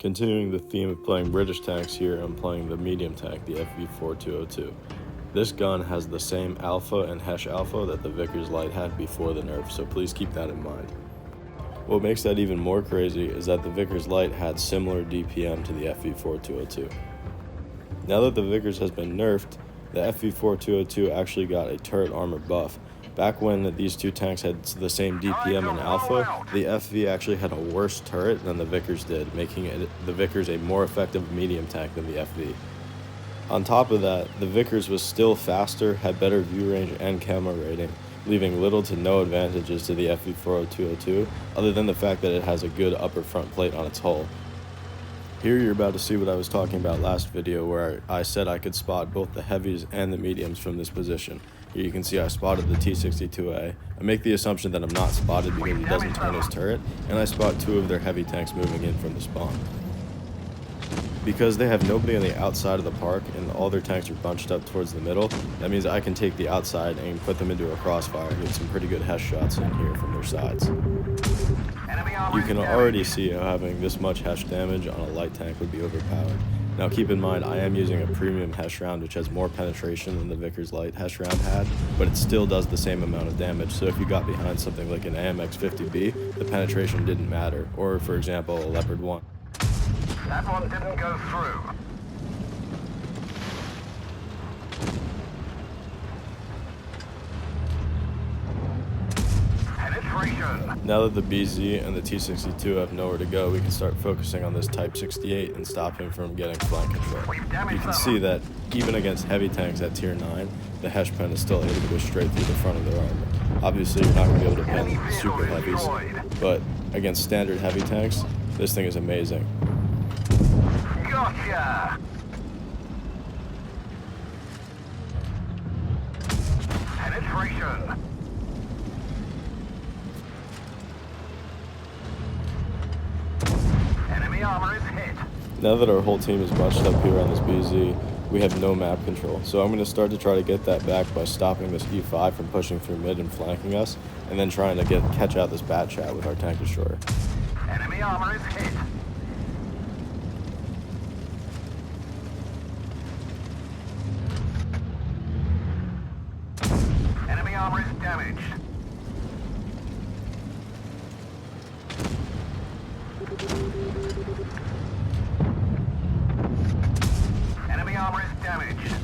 Continuing the theme of playing British tanks here, I'm playing the medium tank, the FV4202. This gun has the same alpha and HESH alpha that the Vickers Light had before the nerf, so please keep that in mind. What makes that even more crazy is that the Vickers Light had similar DPM to the FV4202. Now that the Vickers has been nerfed, the FV4202 actually got a turret armor buff. Back when these two tanks had the same DPM and alpha, the FV actually had a worse turret than the Vickers did, making the Vickers a more effective medium tank than the FV. On top of that, the Vickers was still faster, had better view range and camo rating, leaving little to no advantages to the FV4202, other than the fact that it has a good upper front plate on its hull. Here you're about to see what I was talking about last video, where I said I could spot both the heavies and the mediums from this position. Here you can see I spotted the T-62A. I make the assumption that I'm not spotted because he doesn't turn his turret, and I spot two of their heavy tanks moving in from the spawn. Because they have nobody on the outside of the park and all their tanks are bunched up towards the middle, that means I can take the outside and put them into a crossfire and get some pretty good HESH shots in here from their sides. You can already see how having this much HESH damage on a light tank would be overpowered. Now keep in mind, I am using a premium HESH round which has more penetration than the Vickers Light HESH round had, but it still does the same amount of damage, so if you got behind something like an AMX-50B, the penetration didn't matter, or for example a Leopard 1. That one didn't go through. Now that the BZ and the T-62 have nowhere to go, we can start focusing on this Type 68 and stop him from getting flank control. You can see that even against heavy tanks at tier 9, the HESH pen is still able to go straight through the front of their armor. Obviously you're not going to be able to pen super heavies, but against standard heavy tanks, this thing is amazing. Gotcha! Penetration! Enemy armor is hit. Now that our whole team is bunched up here on this BZ, we have no map control, so I'm going to start to try to get that back by stopping this E5 from pushing through mid and flanking us, and then trying to catch out this bat chat with our tank destroyer. Enemy armor is hit. Enemy armor is damaged. Enemy armor is damaged.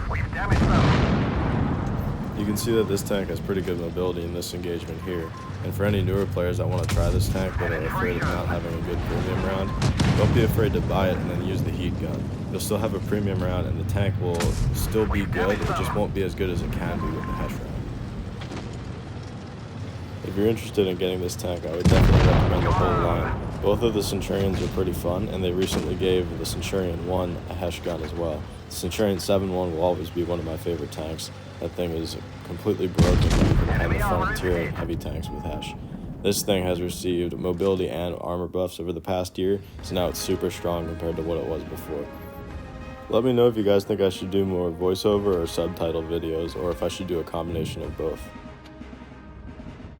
We've damaged them. You can see that this tank has pretty good mobility in this engagement here, and for any newer players that want to try this tank but are afraid of not having a good premium round, don't be afraid to buy it and then use the heat gun. You'll still have a premium round and the tank will still be good, it just won't be as good as it can be with the HESH round. If you're interested in getting this tank, I would definitely recommend the whole line. Both of the Centurions are pretty fun, and they recently gave the Centurion 1 a HESH gun as well. The Centurion 7-1 will always be one of my favorite tanks. That thing is completely broken and you can pen the frontier heavy tanks with HESH. This thing has received mobility and armor buffs over the past year, so now it's super strong compared to what it was before. Let me know if you guys think I should do more voiceover or subtitle videos, or if I should do a combination of both.